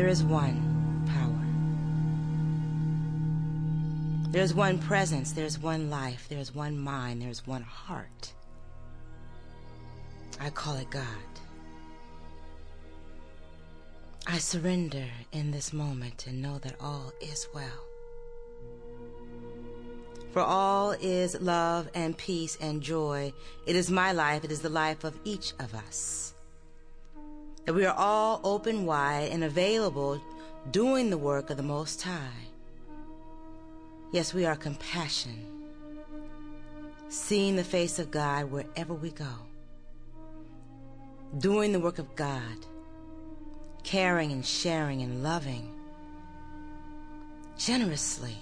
There is one power. There's one presence, there's one life, there's one mind, there's one heart. I call it God. I surrender in this moment and know that all is well. For all is love and peace and joy. It is my life, it is the life of each of us. That we are all open wide and available, doing the work of the Most High. Yes, we are compassion, seeing the face of God wherever we go, doing the work of God, caring and sharing and loving generously,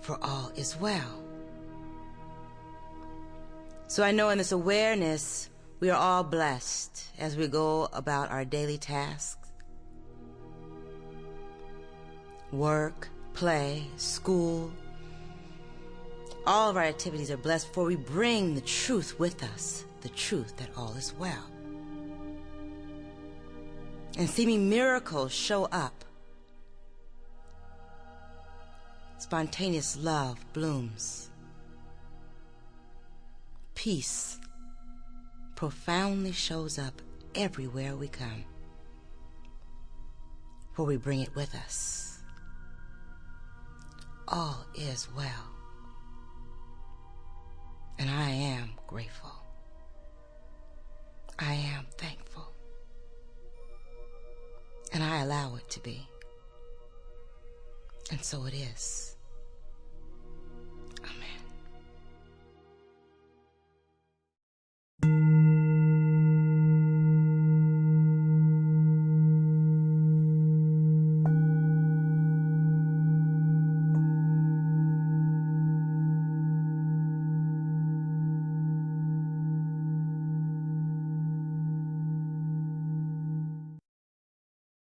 for all is well. So I know in this awareness, we are all blessed as we go about our daily tasks. Work, play, school. All of our activities are blessed, for we bring the truth with us, the truth that all is well. And seeming miracles show up. Spontaneous love blooms. Peace profoundly shows up everywhere we come, for we bring it with us. All is well, and I am grateful. I am thankful, and I allow it to be, and so it is.